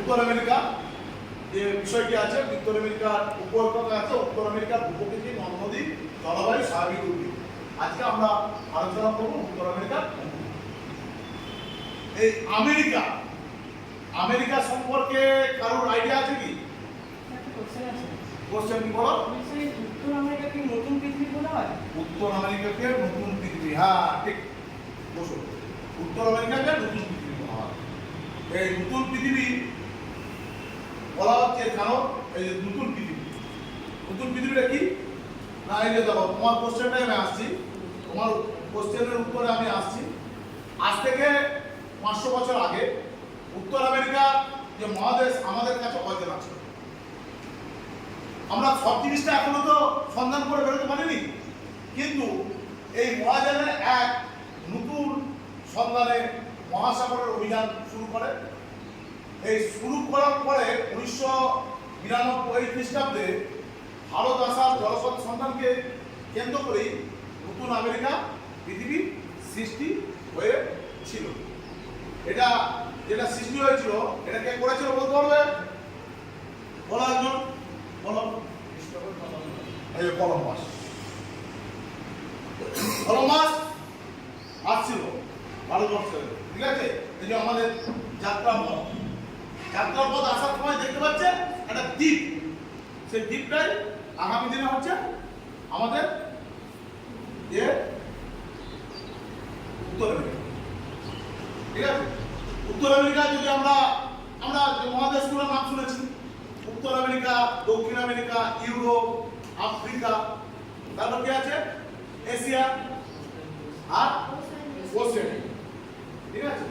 উত্তর আমেরিকা যে বিষয়টি আছে, উত্তর আমেরিকার উপকূল আছে, উত্তর আমেরিকার ভূপ্রকৃতি, নদ নদী, জলবায়ু, স্বাভাবিক উদ্ভিদ। আজকে আমরা আলোচনা করব উত্তর আমেরিকার। এই আমেরিকা সম্পর্কে কারোর আইডিয়া আছে কি? কোশ্চেন কি বলো? উত্তর আমেরিকাকে নতুন পৃথিবী বলা হয়। উত্তর আমেরিকাকে নতুন পৃথিবী, হ্যাঁ ঠিক বসো। উত্তর আমেরিকাকে নতুন পৃথিবী বলা হয়। এই নতুন পৃথিবী বলা হচ্ছে কারণ এই যে নতুন পৃথিবীটা কি না, এই যে দেখো তোমার কোশ্চেনটাই আমি আসছি, তোমার কোশ্চেনের উত্তরে আমি আসছি। আজ থেকে 500 বছর আগে উত্তর আমেরিকা যে মহাদেশ আমাদের কাছে অচেনা ছিল। আমরা সব জিনিসটা এখনো তো সন্ধান করে বেরোতে পারিনি, কিন্তু এই মহাযানের এক নতুন সন্ধানে মহাসাগরের অভিযান শুরু করে। এই শুরু করার পরে 1992 খ্রিস্টাব্দে ভারত আসার জলপথ সন্ধানকে কেন্দ্র করেই নতুন আমেরিকা পৃথিবী সৃষ্টি হয়েছিল। এটা যেটা সৃষ্টি হয়েছিল এটা কে করেছিল বলতে পারবে? বলো একজন, বলো। এই কলম্বাস আসছিল ভারতবর্ষে, ঠিক আছে? এই যে আমাদের যাত্রাপথ আসার সময় দেখতে পাচ্ছেন একটা দ্বীপ, সেই দ্বীপটাই আগামী দিনে হচ্ছে আমাদের যে উত্তর আমেরিকা, ঠিক আছে? উত্তর আমেরিকা যদি আমরা যে মহাদেশগুলোর নাম শুনেছি, উত্তর আমেরিকা, দক্ষিণ আমেরিকা, ইউরোপ, আফ্রিকা, তারপর কি আছে এশিয়া আর ওশেনিয়া, ঠিক আছে?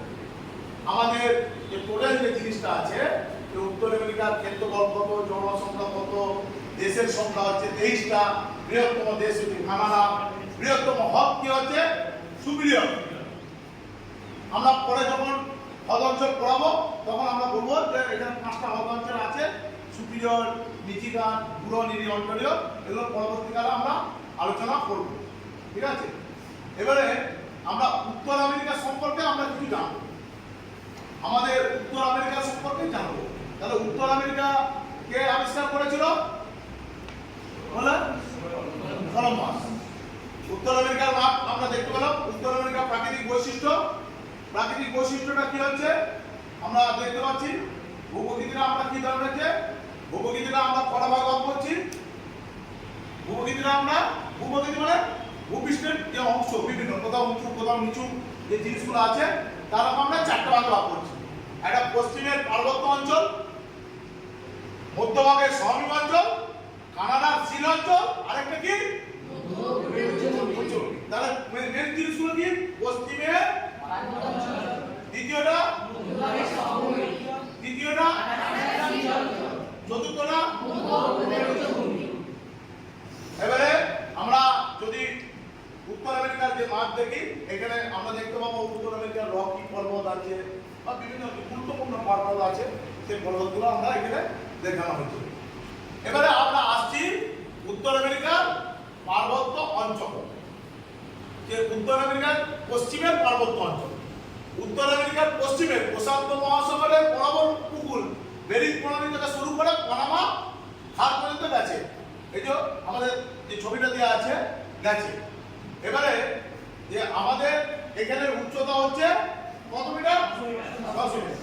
আমাদের যে টোটাল যে জিনিসটা আছে, উত্তর আমেরিকার ক্ষেত্রফল কত, জনসংখ্যা কত, দেশের সংখ্যা হচ্ছে 23টা, বৃহত্তম দেশ হচ্ছে কানাডা, বৃহত্তম হ্রদ কি হচ্ছে সুপিরিয়র। আমরা পরে যখন হ্রদ অঞ্চল পড়াবো তখন আমরা বলবো যে এখানে 5টা হ্রদ অঞ্চল আছে, সুপিরিয়র, মিচিগান, হুরন, ইরি, অন্টারিও, এগুলো পরবর্তীকালে আমরা আলোচনা করব, ঠিক আছে? এবারে আমরা উত্তর আমেরিকা সম্পর্কে আমরা কিছু জানবো, আমাদের উত্তর আমেরিকা সম্পর্কে জানবো। তাহলে উত্তর আমেরিকা কে আবিষ্কার করেছিল? বলে কলম্বাস। উত্তর আমেরিকার মাপ আমরা দেখতে পেলাম। উত্তর আমেরিকার প্রাকৃতিক বৈশিষ্ট্যটা কি হচ্ছে আমরা দেখতে পাচ্ছি। ভূপ্রকৃতিটা আমরা কি ধরনের আছে, ভূপ্রকৃতিটা আমরা কটা ভাগ করছি। ভূপ্রকৃতি মানে ভূপৃষ্ঠের যে অংশ, বিভিন্ন কোথাও উঁচু কোথাও নিচু যে জিনিসগুলো আছে তার আমরা 4টা ভাগে ভাগ করছি। একটা পশ্চিমের পার্বত্য অঞ্চল, মধ্যভাগের সমভূমি অঞ্চল, কানাডার শীল অঞ্চল, আরেকটা কি তাহলে মেন জিনিসগুলো কি? পশ্চিমে দ্বিতীয়টা, তৃতীয়টা, চতুর্থটা। এবারে আমরা যদি উত্তর আমেরিকার যে মাঠ দেখি, এখানে আমরা দেখতে পাবো উত্তর আমেরিকার রকি পর্বত আছে বা বিভিন্ন গুরুত্বপূর্ণ পর্বত আছে, সেই পর্বতগুলো আমরা এখানে দেখানো হচ্ছে। এবারে আমরা আসছি উত্তর আমেরিকার পার্বত্য অঞ্চল, যে উত্তর আমেরিকার পশ্চিমের পার্বত্য অঞ্চল। উত্তর আমেরিকার পশ্চিমের প্রশান্ত মহাসাগরের বরাবর উপকূল বেরিং প্রণালী থেকে শুরু করে পানামা খাল পর্যন্ত গেছে। এই যে আমাদের যে ছবিটা দেওয়া আছে গেছে। এবারে যে আমাদের এখানে উচ্চতা হচ্ছে কত মিটার? 10 মিটার।